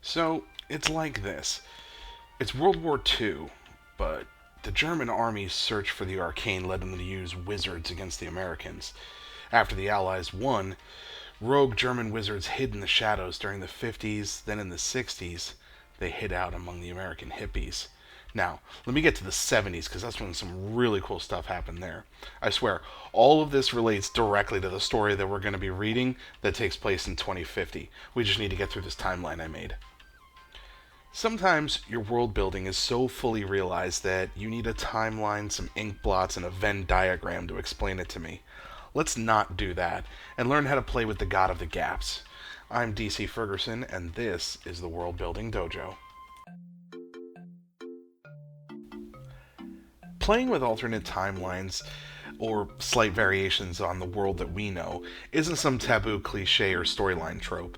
So, it's like this. It's World War II, but the German army's search for the Arcane led them to use wizards against the Americans. After the Allies won, rogue German wizards hid in the shadows during the 50s, then in the 60s, they hid out among the American hippies. Now, let me get to the 70s because that's when some really cool stuff happened there. I swear, all of this relates directly to the story that we're going to be reading that takes place in 2050. We just need to get through this timeline I made. Sometimes your world building is so fully realized that you need a timeline, some ink blots, and a Venn diagram to explain it to me. Let's not do that and learn how to play with the god of the gaps. I'm DC Ferguson, and this is the Worldbuilding Dojo. Playing with alternate timelines or slight variations on the world that we know isn't some taboo cliche or storyline trope.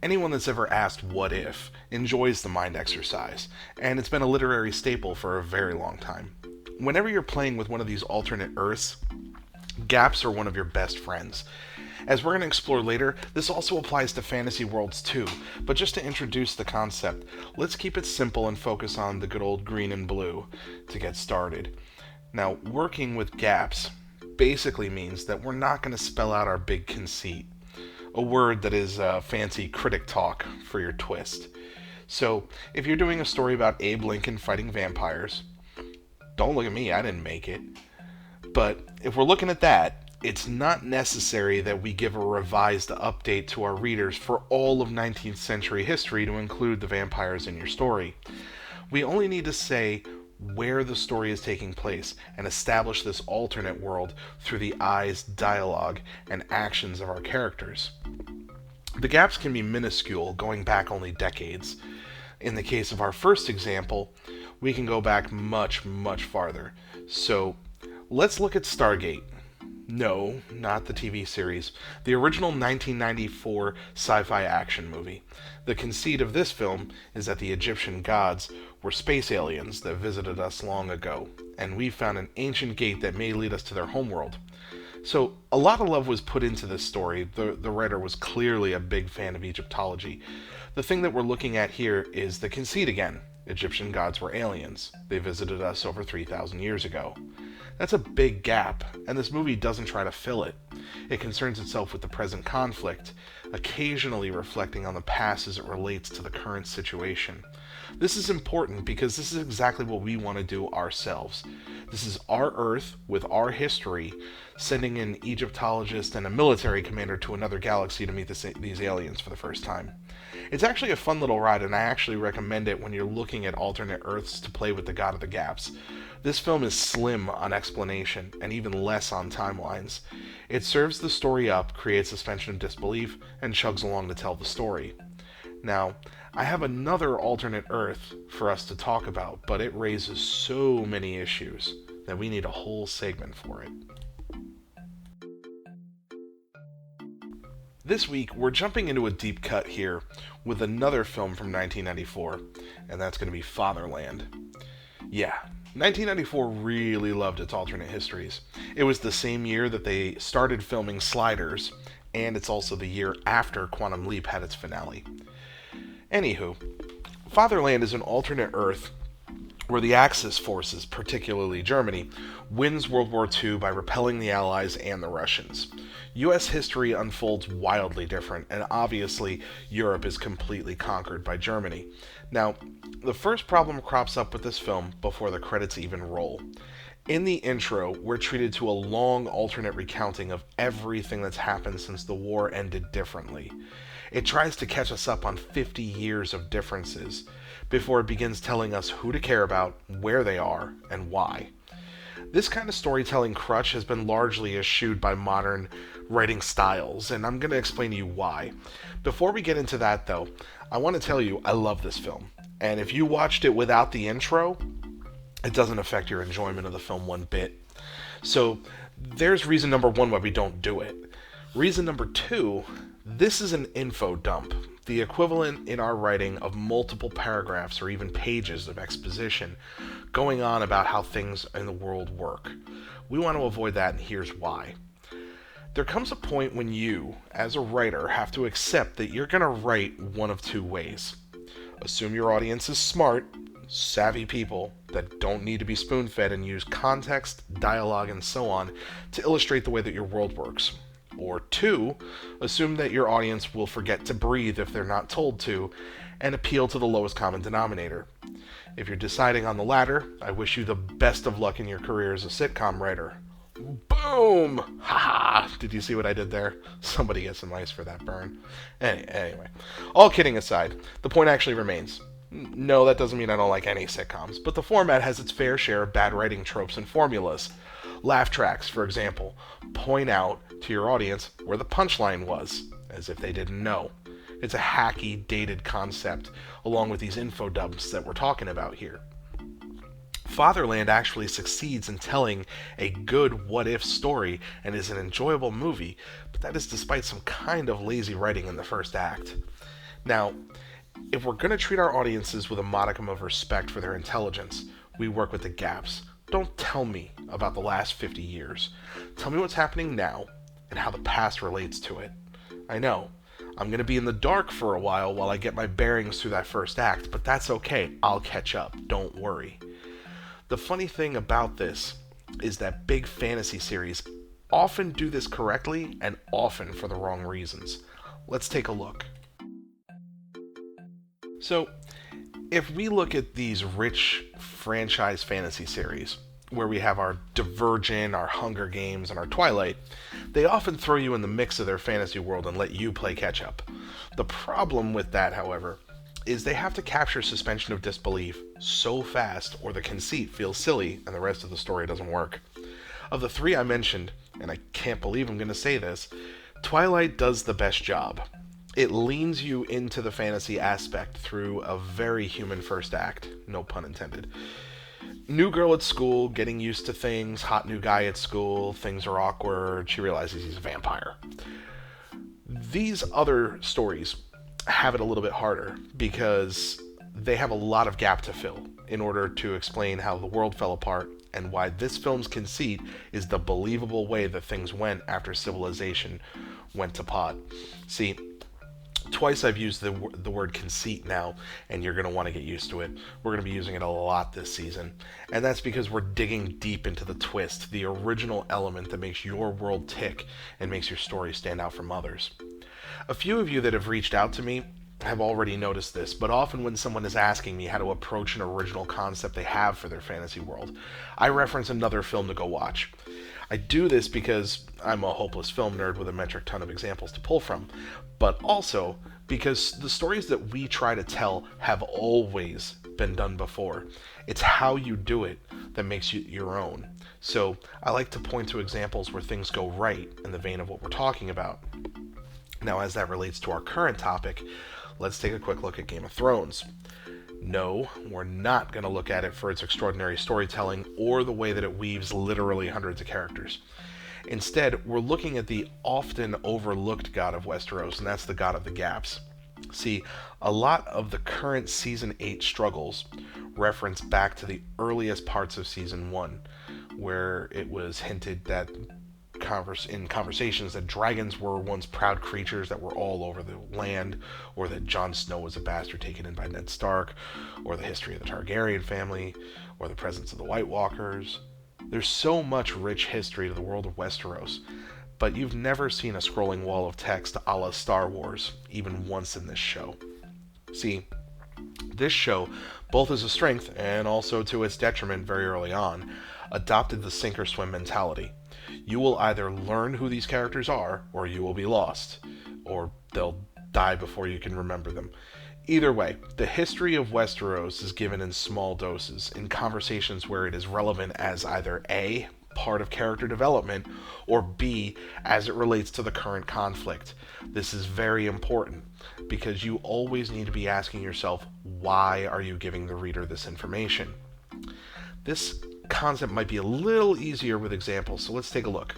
Anyone that's ever asked what if enjoys the mind exercise, and it's been a literary staple for a very long time. Whenever you're playing with one of these alternate Earths, gaps are one of your best friends. As we're going to explore later, this also applies to fantasy worlds too, but just to introduce the concept, let's keep it simple and focus on the good old green and blue to get started. Now, working with gaps basically means that we're not going to spell out our big conceit, a word that is fancy critic talk for your twist. So, if you're doing a story about Abe Lincoln fighting vampires, don't look at me, I didn't make it. But if we're looking at that, it's not necessary that we give a revised update to our readers for all of 19th century history to include the vampires in your story. We only need to say where the story is taking place and establish this alternate world through the eyes, dialogue, and actions of our characters. The gaps can be minuscule, going back only decades. In the case of our first example, we can go back much, much farther. So, let's look at Stargate. No, not the TV series. The original 1994 sci-fi action movie. The conceit of this film is that the Egyptian gods were space aliens that visited us long ago, and we found an ancient gate that may lead us to their homeworld. So, a lot of love was put into this story. The writer was clearly a big fan of Egyptology. The thing that we're looking at here is the conceit again. Egyptian gods were aliens. They visited us over 3,000 years ago. That's a big gap, and this movie doesn't try to fill it. It concerns itself with the present conflict, occasionally reflecting on the past as it relates to the current situation. This is important because this is exactly what we want to do ourselves. This is our Earth with our history, sending an Egyptologist and a military commander to another galaxy to meet these aliens for the first time. It's actually a fun little ride, and I actually recommend it when you're looking at alternate Earths to play with the God of the Gaps. This film is slim on explanation, and even less on timelines. It serves the story up, creates suspension of disbelief, and chugs along to tell the story. Now, I have another alternate Earth for us to talk about, but it raises so many issues that we need a whole segment for it. This week, we're jumping into a deep cut here with another film from 1994, and that's going to be Fatherland. Yeah, 1994 really loved its alternate histories. It was the same year that they started filming Sliders, and it's also the year after Quantum Leap had its finale. Anywho, Fatherland is an alternate Earth where the Axis forces, particularly Germany, wins World War II by repelling the Allies and the Russians. US history unfolds wildly different, and obviously Europe is completely conquered by Germany. Now, the first problem crops up with this film before the credits even roll. In the intro, we're treated to a long alternate recounting of everything that's happened since the war ended differently. It tries to catch us up on 50 years of differences before it begins telling us who to care about, where they are, and why. This kind of storytelling crutch has been largely eschewed by modern writing styles, and I'm going to explain to you why. Before we get into that, though, I want to tell you I love this film. And if you watched it without the intro, it doesn't affect your enjoyment of the film one bit. So there's reason number one why we don't do it. Reason number two, this is an info dump, the equivalent in our writing of multiple paragraphs or even pages of exposition going on about how things in the world work. We want to avoid that, and here's why. There comes a point when you, as a writer, have to accept that you're going to write one of two ways. Assume your audience is smart, savvy people that don't need to be spoon-fed, and use context, dialogue, and so on to illustrate the way that your world works. Or 2, assume that your audience will forget to breathe if they're not told to, and appeal to the lowest common denominator. If you're deciding on the latter, I wish you the best of luck in your career as a sitcom writer. Boom! Haha! Did you see what I did there? Somebody get some ice for that burn. Anyway, all kidding aside, the point actually remains. No, that doesn't mean I don't like any sitcoms, but the format has its fair share of bad writing tropes and formulas. Laugh tracks, for example, point out to your audience where the punchline was, as if they didn't know. It's a hacky, dated concept, along with these info dumps that we're talking about here. Fatherland actually succeeds in telling a good what-if story and is an enjoyable movie, but that is despite some kind of lazy writing in the first act. Now, if we're going to treat our audiences with a modicum of respect for their intelligence, we work with the gaps. Don't tell me about the last 50 years. Tell me what's happening now and how the past relates to it. I know, I'm going to be in the dark for a while I get my bearings through that first act, but that's okay. I'll catch up. Don't worry. The funny thing about this is that big fantasy series often do this correctly and often for the wrong reasons. Let's take a look. So, if we look at these rich franchise fantasy series, where we have our Divergent, our Hunger Games, and our Twilight, they often throw you in the mix of their fantasy world and let you play catch-up. The problem with that, however, is they have to capture suspension of disbelief so fast or the conceit feels silly and the rest of the story doesn't work. Of the 3 I mentioned, and I can't believe I'm going to say this, Twilight does the best job. It leans you into the fantasy aspect through a very human first act, no pun intended. New girl at school, getting used to things, hot new guy at school, things are awkward, she realizes he's a vampire. These other stories have it a little bit harder because they have a lot of gap to fill in order to explain how the world fell apart and why this film's conceit is the believable way that things went after civilization went to pot. See, twice I've used the word conceit now, and you're going to want to get used to it. We're going to be using it a lot this season, and that's because we're digging deep into the twist, the original element that makes your world tick and makes your story stand out from others. A few of you that have reached out to me have already noticed this, but often when someone is asking me how to approach an original concept they have for their fantasy world, I reference another film to go watch. I do this because I'm a hopeless film nerd with a metric ton of examples to pull from, but also because the stories that we try to tell have always been done before. It's how you do it that makes you your own. So I like to point to examples where things go right in the vein of what we're talking about. Now, as that relates to our current topic, let's take a quick look at Game of Thrones. No, we're not going to look at it for its extraordinary storytelling or the way that it weaves literally hundreds of characters. Instead, we're looking at the often overlooked god of Westeros, and that's the god of the gaps. See, a lot of the current Season 8 struggles reference back to the earliest parts of Season 1, where it was hinted that in conversations that dragons were once proud creatures that were all over the land, or that Jon Snow was a bastard taken in by Ned Stark, or the history of the Targaryen family, or the presence of the White Walkers. There's so much rich history to the world of Westeros, but you've never seen a scrolling wall of text a la Star Wars, even once in this show. See, this show, both as a strength and also to its detriment very early on, adopted the sink or swim mentality. You will either learn who these characters are, or you will be lost, or they'll die before you can remember them. Either way, the history of Westeros is given in small doses, in conversations where it is relevant as either A, part of character development, or B, as it relates to the current conflict. This is very important, because you always need to be asking yourself, why are you giving the reader this information? This concept might be a little easier with examples, so let's take a look.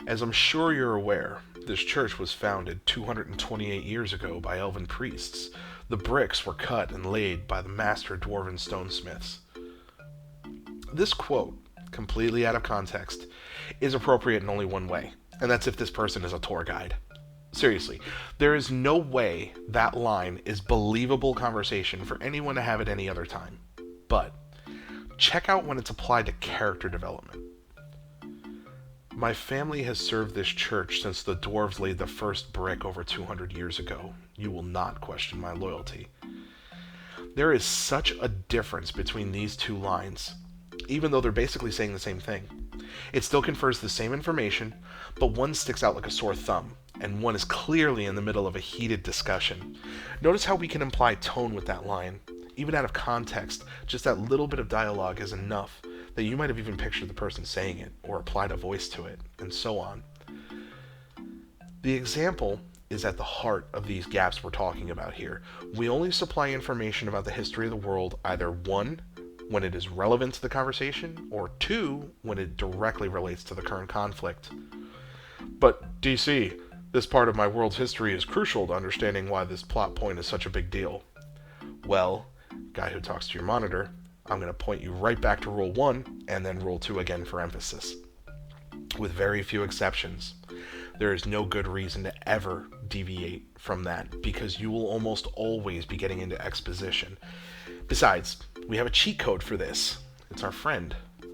As I'm sure you're aware, this church was founded 228 years ago by elven priests. The bricks were cut and laid by the master dwarven stonesmiths. This quote, completely out of context, is appropriate in only one way, and that's if this person is a tour guide. Seriously, there is no way that line is believable conversation for anyone to have at any other time. But check out when it's applied to character development. My family has served this church since the dwarves laid the first brick over 200 years ago. You will not question my loyalty. There is such a difference between these two lines, even though they're basically saying the same thing. It still confers the same information, but one sticks out like a sore thumb, and one is clearly in the middle of a heated discussion. Notice how we can imply tone with that line. Even out of context, just that little bit of dialogue is enough that you might have even pictured the person saying it, or applied a voice to it, and so on. The example is at the heart of these gaps we're talking about here. We only supply information about the history of the world either 1, when it is relevant to the conversation, or 2, when it directly relates to the current conflict. But, DC, this part of my world's history is crucial to understanding why this plot point is such a big deal. Well, guy who talks to your monitor, I'm going to point you right back to Rule 1, and then Rule 2 again for emphasis. With very few exceptions, there is no good reason to ever deviate from that, because you will almost always be getting into exposition. Besides, we have a cheat code for this. It's our friend,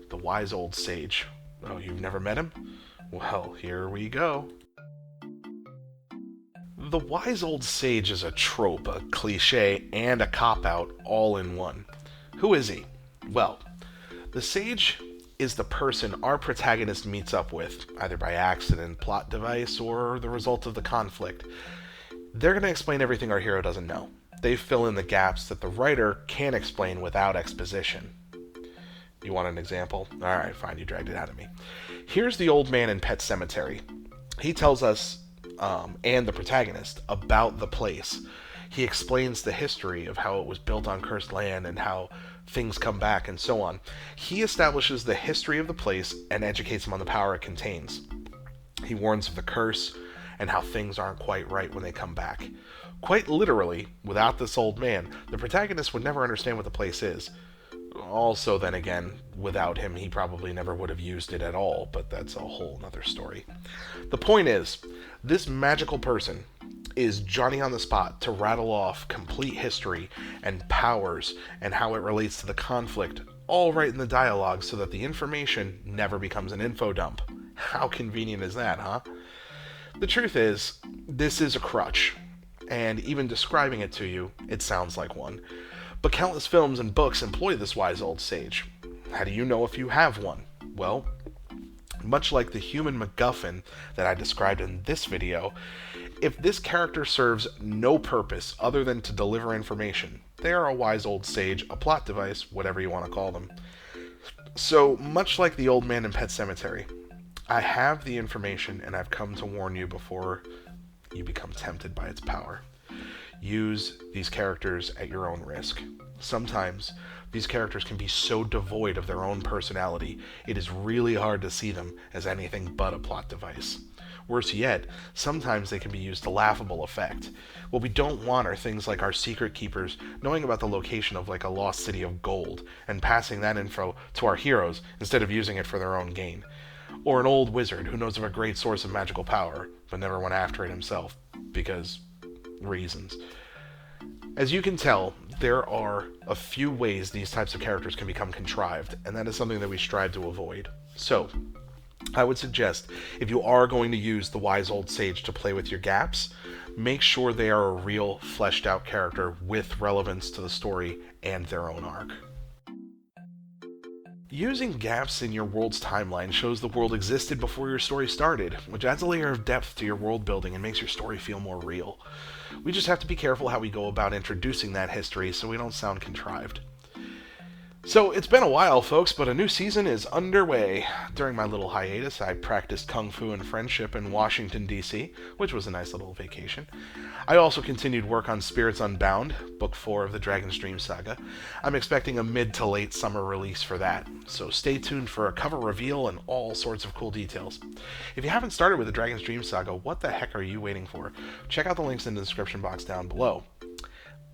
the wise old sage. Oh, you've never met him? Well, here we go. The wise old sage is a trope, a cliche, and a cop-out all in one. Who is he? Well, the sage is the person our protagonist meets up with, either by accident, plot device, or the result of the conflict. They're going to explain everything our hero doesn't know. They fill in the gaps that the writer can't explain without exposition. You want an example? Alright, fine, you dragged it out of me. Here's the old man in Pet Sematary. He tells us, and the protagonist, about the place. He explains the history of how it was built on cursed land and how things come back and so on. He establishes the history of the place and educates him on the power it contains. He warns of the curse and how things aren't quite right when they come back. Quite literally, without this old man, the protagonist would never understand what the place is. Also, then again, without him, he probably never would have used it at all, but that's a whole nother story. The point is, this magical person is Johnny on the spot to rattle off complete history and powers and how it relates to the conflict, all right in the dialogue so that the information never becomes an info dump. How convenient is that, huh? The truth is, this is a crutch, and even describing it to you, it sounds like one. But countless films and books employ this wise old sage. How do you know if you have one? Well, much like the human MacGuffin that I described in this video, if this character serves no purpose other than to deliver information, they are a wise old sage, a plot device, whatever you want to call them. So, much like the old man in Pet Sematary, I have the information and I've come to warn you before you become tempted by its power. Use these characters at your own risk. Sometimes, these characters can be so devoid of their own personality, it is really hard to see them as anything but a plot device. Worse yet, sometimes they can be used to laughable effect. What we don't want are things like our secret keepers knowing about the location of like a lost city of gold and passing that info to our heroes instead of using it for their own gain. Or an old wizard who knows of a great source of magical power, but never went after it himself, because reasons. As you can tell, there are a few ways these types of characters can become contrived, and that is something that we strive to avoid. So, I would suggest, if you are going to use the wise old sage to play with your gaps, make sure they are a real, fleshed out character with relevance to the story and their own arc. Using gaps in your world's timeline shows the world existed before your story started, which adds a layer of depth to your world building and makes your story feel more real. We just have to be careful how we go about introducing that history so we don't sound contrived. So, it's been a while, folks, but a new season is underway. During my little hiatus, I practiced Kung Fu and friendship in Washington, D.C., which was a nice little vacation. I also continued work on Spirits Unbound, Book 4 of the Dragon's Dream Saga. I'm expecting a mid to late summer release for that, so stay tuned for a cover reveal and all sorts of cool details. If you haven't started with the Dragon's Dream Saga, what the heck are you waiting for? Check out the links in the description box down below.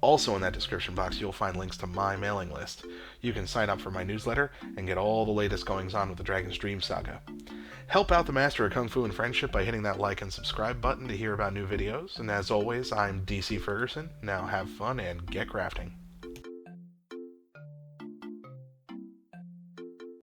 Also in that description box, you'll find links to my mailing list. You can sign up for my newsletter and get all the latest goings-on with the Dragon's Dream Saga. Help out the Master of Kung Fu and Friendship by hitting that like and subscribe button to hear about new videos. And as always, I'm DC Ferguson. Now have fun and get crafting.